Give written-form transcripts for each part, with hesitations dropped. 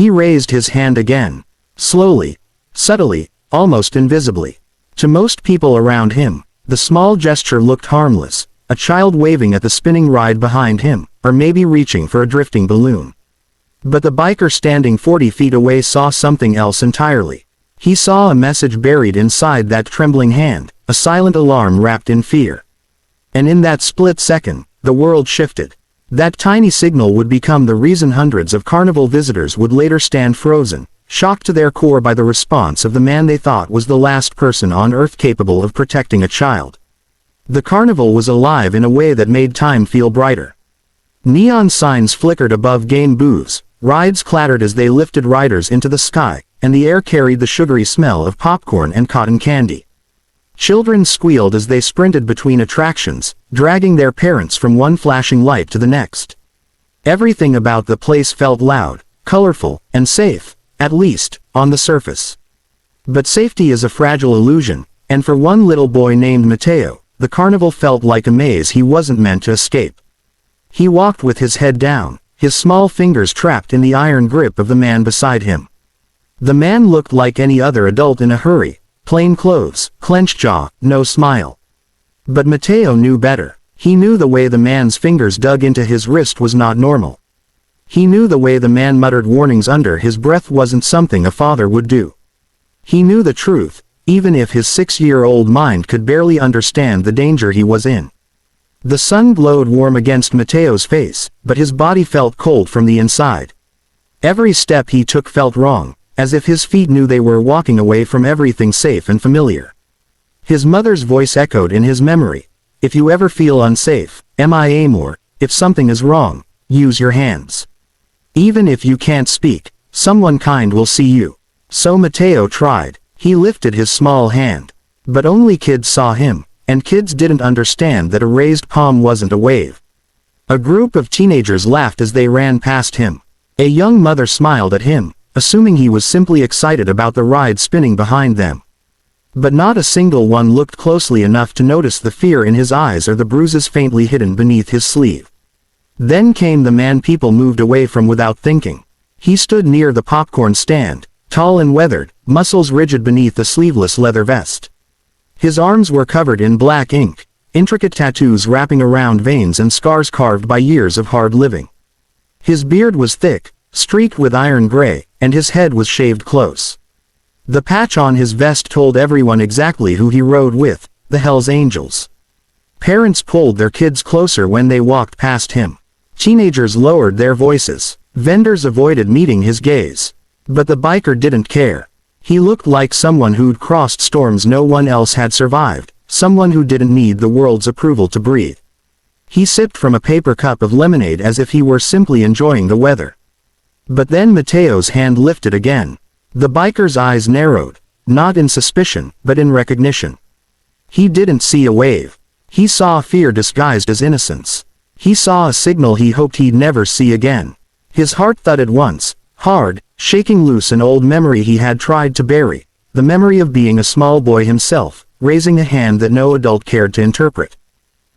He raised his hand again. Slowly, subtly, almost invisibly. To most people around him, the small gesture looked harmless, a child waving at the spinning ride behind him, or maybe reaching for a drifting balloon. But the biker standing 40 feet away saw something else entirely. He saw a message buried inside that trembling hand, a silent alarm wrapped in fear. And in that split second, the world shifted. That tiny signal would become the reason hundreds of carnival visitors would later stand frozen, shocked to their core by the response of the man they thought was the last person on Earth capable of protecting a child. The carnival was alive in a way that made time feel brighter. Neon signs flickered above game booths, rides clattered as they lifted riders into the sky, and the air carried the sugary smell of popcorn and cotton candy. Children squealed as they sprinted between attractions, dragging their parents from one flashing light to the next. Everything about the place felt loud, colorful, and safe, at least, on the surface. But safety is a fragile illusion, and for one little boy named Mateo, the carnival felt like a maze he wasn't meant to escape. He walked with his head down, his small fingers trapped in the iron grip of the man beside him. The man looked like any other adult in a hurry, plain clothes, clenched jaw, no smile. But Mateo knew better. He knew the way the man's fingers dug into his wrist was not normal. He knew the way the man muttered warnings under his breath wasn't something a father would do. He knew the truth, even if his 6-year-old mind could barely understand the danger he was in. The sun glowed warm against Mateo's face, but his body felt cold from the inside. Every step he took felt wrong, as if his feet knew they were walking away from everything safe and familiar. His mother's voice echoed in his memory. If you ever feel unsafe, MIA more, if something is wrong, use your hands. Even if you can't speak, someone kind will see you. So Mateo tried. He lifted his small hand. But only kids saw him, and kids didn't understand that a raised palm wasn't a wave. A group of teenagers laughed as they ran past him. A young mother smiled at him, assuming he was simply excited about the ride spinning behind them. But not a single one looked closely enough to notice the fear in his eyes or the bruises faintly hidden beneath his sleeve. Then came the man people moved away from without thinking. He stood near the popcorn stand, tall and weathered, muscles rigid beneath the sleeveless leather vest. His arms were covered in black ink, intricate tattoos wrapping around veins and scars carved by years of hard living. His beard was thick, streaked with iron gray, and his head was shaved close. The patch on his vest told everyone exactly who he rode with, the Hells Angels. Parents pulled their kids closer when they walked past him. Teenagers lowered their voices. Vendors avoided meeting his gaze. But the biker didn't care. He looked like someone who'd crossed storms no one else had survived, someone who didn't need the world's approval to breathe. He sipped from a paper cup of lemonade as if he were simply enjoying the weather. But then Mateo's hand lifted again. The biker's eyes narrowed, not in suspicion, but in recognition. He didn't see a wave. He saw fear disguised as innocence. He saw a signal he hoped he'd never see again. His heart thudded once, hard, shaking loose an old memory he had tried to bury, the memory of being a small boy himself, raising a hand that no adult cared to interpret.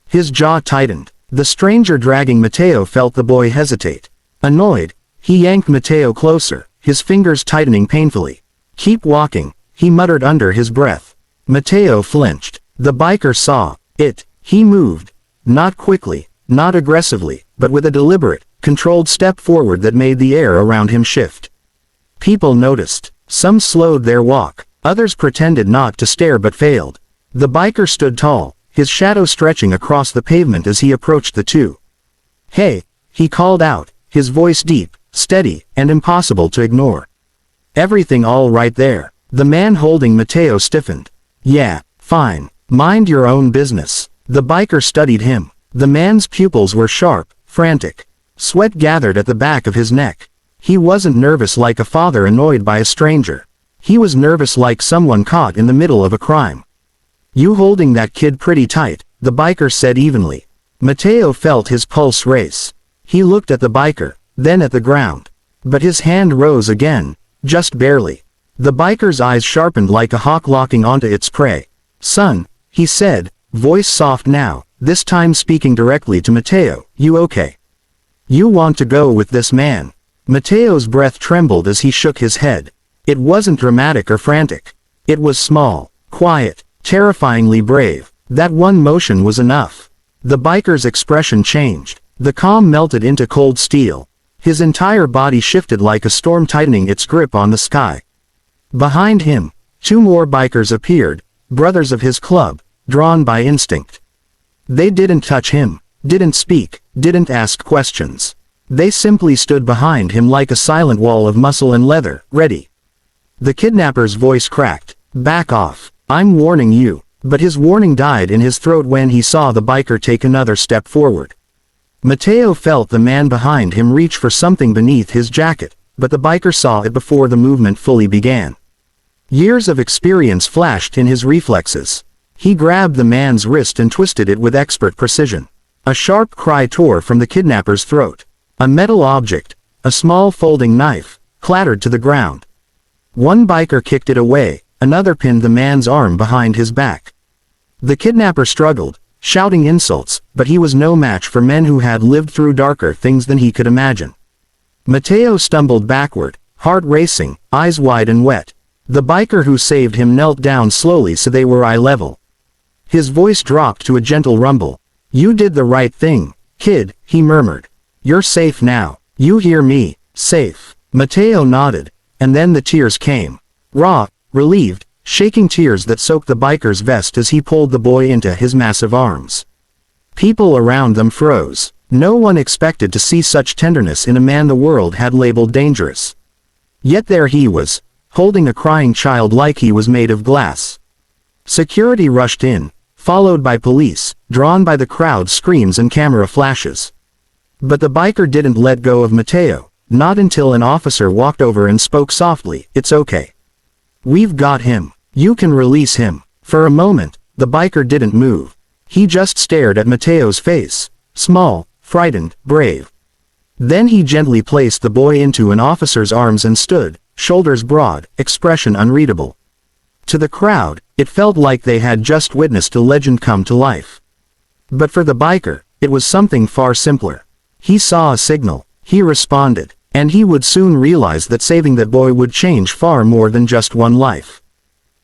His jaw tightened. The stranger dragging Mateo felt the boy hesitate. Annoyed, he yanked Mateo closer, his fingers tightening painfully. "Keep walking," he muttered under his breath. Mateo flinched. The biker saw it. He moved. Not quickly, not aggressively, but with a deliberate, controlled step forward that made the air around him shift. People noticed. Some slowed their walk. Others pretended not to stare but failed. The biker stood tall, his shadow stretching across the pavement as he approached the two. "Hey," he called out, his voice deep, steady, and impossible to ignore. "Everything all right there?" The man holding Mateo stiffened. "Yeah, fine. Mind your own business." The biker studied him. The man's pupils were sharp, frantic. Sweat gathered at the back of his neck. He wasn't nervous like a father annoyed by a stranger. He was nervous like someone caught in the middle of a crime. "You holding that kid pretty tight," the biker said evenly. Mateo felt his pulse race. He looked at the biker, then at the ground. But his hand rose again, just barely. The biker's eyes sharpened like a hawk locking onto its prey. "Son," he said, voice soft now, this time speaking directly to Mateo, "you okay? You want to go with this man?" Mateo's breath trembled as he shook his head. It wasn't dramatic or frantic. It was small, quiet, terrifyingly brave. That one motion was enough. The biker's expression changed. The calm melted into cold steel. His entire body shifted like a storm tightening its grip on the sky. Behind him, two more bikers appeared, brothers of his club, drawn by instinct. They didn't touch him, didn't speak, didn't ask questions. They simply stood behind him like a silent wall of muscle and leather, ready. The kidnapper's voice cracked. "Back off. I'm warning you." But his warning died in his throat when he saw the biker take another step forward. Mateo felt the man behind him reach for something beneath his jacket, but the biker saw it before the movement fully began. Years of experience flashed in his reflexes. He grabbed the man's wrist and twisted it with expert precision. A sharp cry tore from the kidnapper's throat. A metal object, a small folding knife, clattered to the ground. One biker kicked it away, another pinned the man's arm behind his back. The kidnapper struggled, shouting insults, but he was no match for men who had lived through darker things than he could imagine. Mateo stumbled backward, heart racing, eyes wide and wet. The biker who saved him knelt down slowly so they were eye level. His voice dropped to a gentle rumble. "You did the right thing, kid," he murmured. "You're safe now. You hear me? Safe." Mateo nodded, and then the tears came. Raw, relieved, shaking tears that soaked the biker's vest as he pulled the boy into his massive arms. People around them froze. No one expected to see such tenderness in a man the world had labeled dangerous. Yet there he was, holding a crying child like he was made of glass. Security rushed in, followed by police, drawn by the crowd's screams and camera flashes. But the biker didn't let go of Mateo, not until an officer walked over and spoke softly. "It's okay. We've got him. You can release him." For a moment, the biker didn't move. He just stared at Mateo's face, small, frightened, brave. Then he gently placed the boy into an officer's arms and stood, shoulders broad, expression unreadable. To the crowd, it felt like they had just witnessed a legend come to life. But for the biker, it was something far simpler. He saw a signal, he responded, and he would soon realize that saving that boy would change far more than just one life.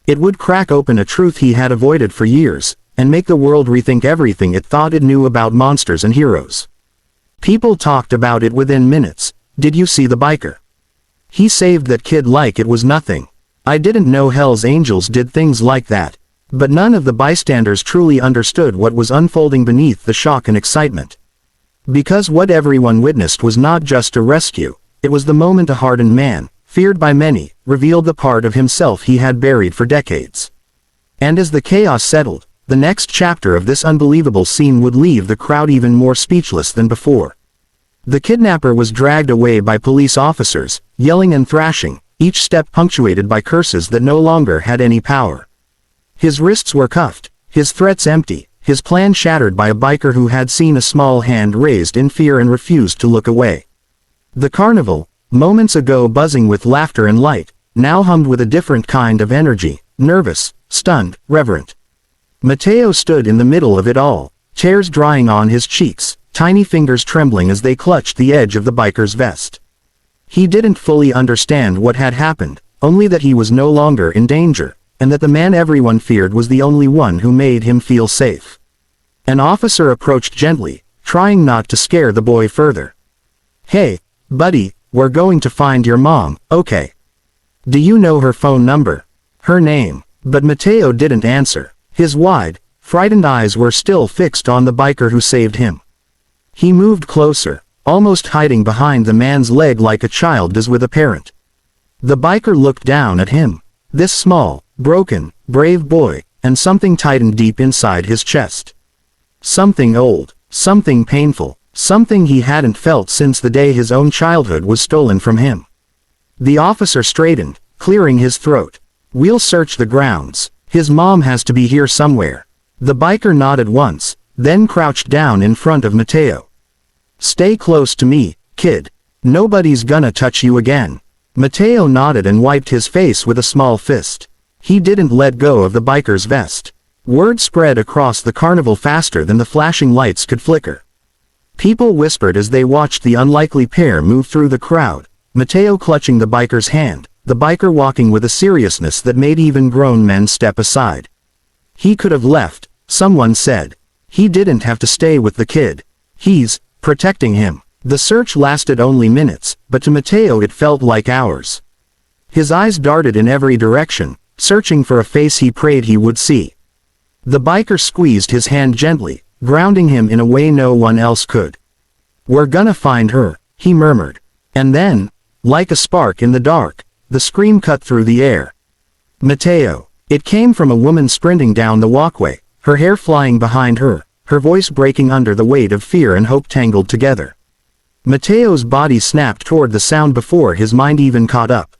It would crack open a truth he had avoided for years, and make the world rethink everything it thought it knew about monsters and heroes. People talked about it within minutes. "Did you see the biker? He saved that kid like it was nothing. I didn't know Hell's Angels did things like that." But none of the bystanders truly understood what was unfolding beneath the shock and excitement. Because what everyone witnessed was not just a rescue, it was the moment a hardened man, feared by many, revealed the part of himself he had buried for decades. And as the chaos settled, the next chapter of this unbelievable scene would leave the crowd even more speechless than before. The kidnapper was dragged away by police officers, yelling and thrashing, each step punctuated by curses that no longer had any power. His wrists were cuffed, his threats empty, his plan shattered by a biker who had seen a small hand raised in fear and refused to look away. The carnival, moments ago buzzing with laughter and light, now hummed with a different kind of energy, nervous, stunned, reverent. Mateo stood in the middle of it all, tears drying on his cheeks, tiny fingers trembling as they clutched the edge of the biker's vest. He didn't fully understand what had happened, only that he was no longer in danger, and that the man everyone feared was the only one who made him feel safe. An officer approached gently, trying not to scare the boy further. "Hey, buddy, we're going to find your mom, okay? Do you know her phone number? Her name?" But Mateo didn't answer. His wide, frightened eyes were still fixed on the biker who saved him. He moved closer, almost hiding behind the man's leg like a child does with a parent. The biker looked down at him, this small, broken, brave boy, and something tightened deep inside his chest. Something old, something painful, something he hadn't felt since the day his own childhood was stolen from him. The officer straightened, clearing his throat. "We'll search the grounds. His mom has to be here somewhere." The biker nodded once, then crouched down in front of Mateo. "Stay close to me, kid. Nobody's gonna touch you again." Mateo nodded and wiped his face with a small fist. He didn't let go of the biker's vest. Word spread across the carnival faster than the flashing lights could flicker. People whispered as they watched the unlikely pair move through the crowd, Mateo clutching the biker's hand, the biker walking with a seriousness that made even grown men step aside. He could have left, someone said. He didn't have to stay with the kid. He's protecting him. The search lasted only minutes, but to Mateo it felt like hours. His eyes darted in every direction, searching for a face he prayed he would see. The biker squeezed his hand gently, grounding him in a way no one else could. "We're gonna find her," he murmured. And then, like a spark in the dark, the scream cut through the air. "Mateo!" It came from a woman sprinting down the walkway, her hair flying behind her, her voice breaking under the weight of fear and hope tangled together. Mateo's body snapped toward the sound before his mind even caught up.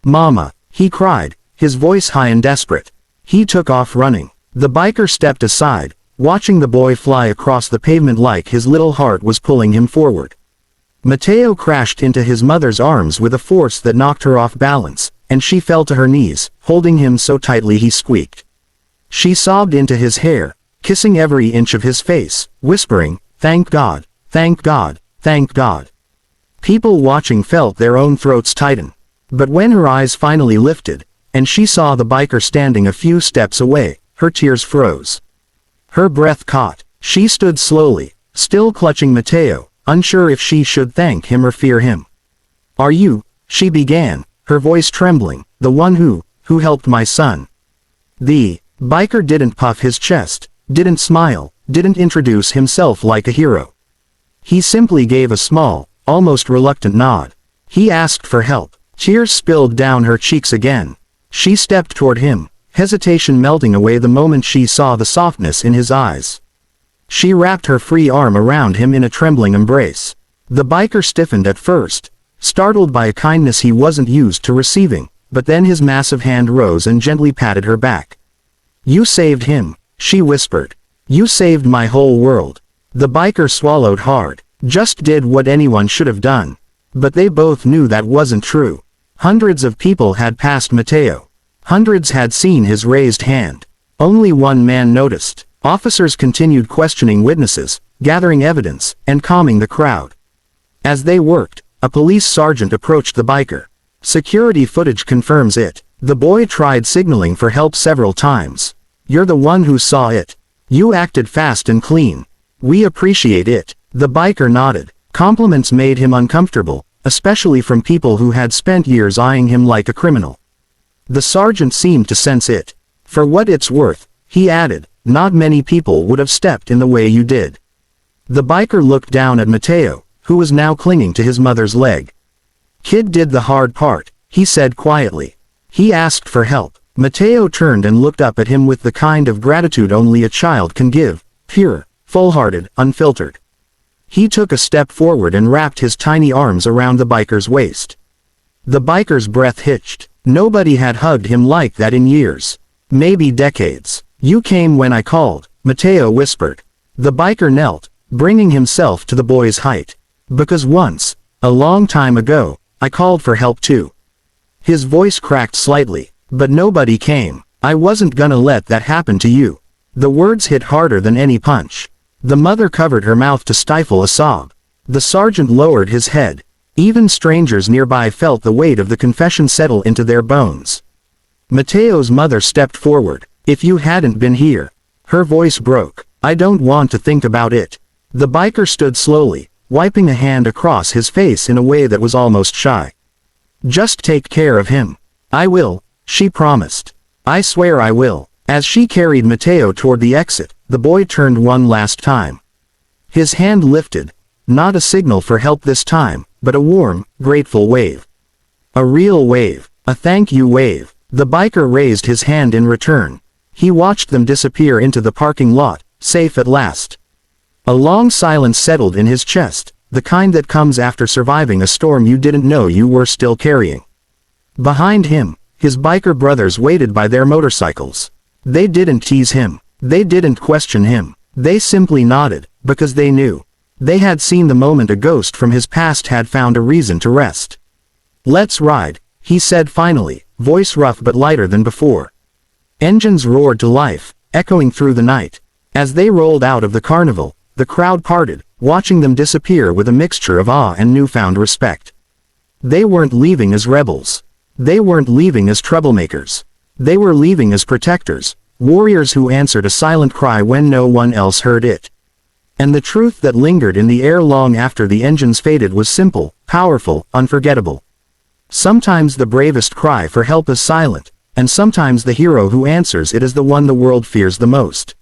"Mama!" he cried, his voice high and desperate. He took off running. The biker stepped aside, watching the boy fly across the pavement like his little heart was pulling him forward. Mateo crashed into his mother's arms with a force that knocked her off balance, and she fell to her knees, holding him so tightly he squeaked. She sobbed into his hair, kissing every inch of his face, whispering, "Thank God, thank God, thank God." People watching felt their own throats tighten. But when her eyes finally lifted, and she saw the biker standing a few steps away, her tears froze. Her breath caught. She stood slowly, still clutching Mateo, unsure if she should thank him or fear him. "Are you," she began, her voice trembling, "the one who helped my son?" The biker didn't puff his chest, didn't smile, didn't introduce himself like a hero. He simply gave a small, almost reluctant nod. He asked for help. Tears spilled down her cheeks again. She stepped toward him, hesitation melting away the moment she saw the softness in his eyes. She wrapped her free arm around him in a trembling embrace. The biker stiffened at first, startled by a kindness he wasn't used to receiving, but then his massive hand rose and gently patted her back. "You saved him," she whispered. "You saved my whole world." The biker swallowed hard, just did what anyone should have done. But they both knew that wasn't true. Hundreds of people had passed Mateo. Hundreds had seen his raised hand. Only one man noticed. Officers continued questioning witnesses, gathering evidence, and calming the crowd. As they worked, a police sergeant approached the biker. "Security footage confirms it. The boy tried signaling for help several times. You're the one who saw it. You acted fast and clean. We appreciate it." The biker nodded. Compliments made him uncomfortable, especially from people who had spent years eyeing him like a criminal. The sergeant seemed to sense it. "For what it's worth," he added, "not many people would have stepped in the way you did." The biker looked down at Mateo, who was now clinging to his mother's leg. "Kid did the hard part," he said quietly. He asked for help. Mateo turned and looked up at him with the kind of gratitude only a child can give, pure, full-hearted, unfiltered. He took a step forward and wrapped his tiny arms around the biker's waist. The biker's breath hitched. Nobody had hugged him like that in years. Maybe decades. "You came when I called," Mateo whispered. The biker knelt, bringing himself to the boy's height. "Because once, a long time ago, I called for help too." His voice cracked slightly. "But nobody came. I wasn't gonna let that happen to you." The words hit harder than any punch. The mother covered her mouth to stifle a sob. The sergeant lowered his head. Even strangers nearby felt the weight of the confession settle into their bones. Mateo's mother stepped forward. "If you hadn't been here." Her voice broke. "I don't want to think about it." The biker stood slowly, wiping a hand across his face in a way that was almost shy. "Just take care of him." "I will," she promised. "I swear I will." As she carried Mateo toward the exit, the boy turned one last time. His hand lifted. Not a signal for help this time, but a warm, grateful wave. A real wave. A thank you wave. The biker raised his hand in return. He watched them disappear into the parking lot, safe at last. A long silence settled in his chest, the kind that comes after surviving a storm you didn't know you were still carrying. Behind him, his biker brothers waited by their motorcycles. They didn't tease him. They didn't question him. They simply nodded, because they knew. They had seen the moment a ghost from his past had found a reason to rest. "Let's ride," he said finally, voice rough but lighter than before. Engines roared to life, echoing through the night. As they rolled out of the carnival, the crowd parted, watching them disappear with a mixture of awe and newfound respect. They weren't leaving as rebels. They weren't leaving as troublemakers. They were leaving as protectors, warriors who answered a silent cry when no one else heard it. And the truth that lingered in the air long after the engines faded was simple, powerful, unforgettable. Sometimes the bravest cry for help is silent, and sometimes the hero who answers it is the one the world fears the most.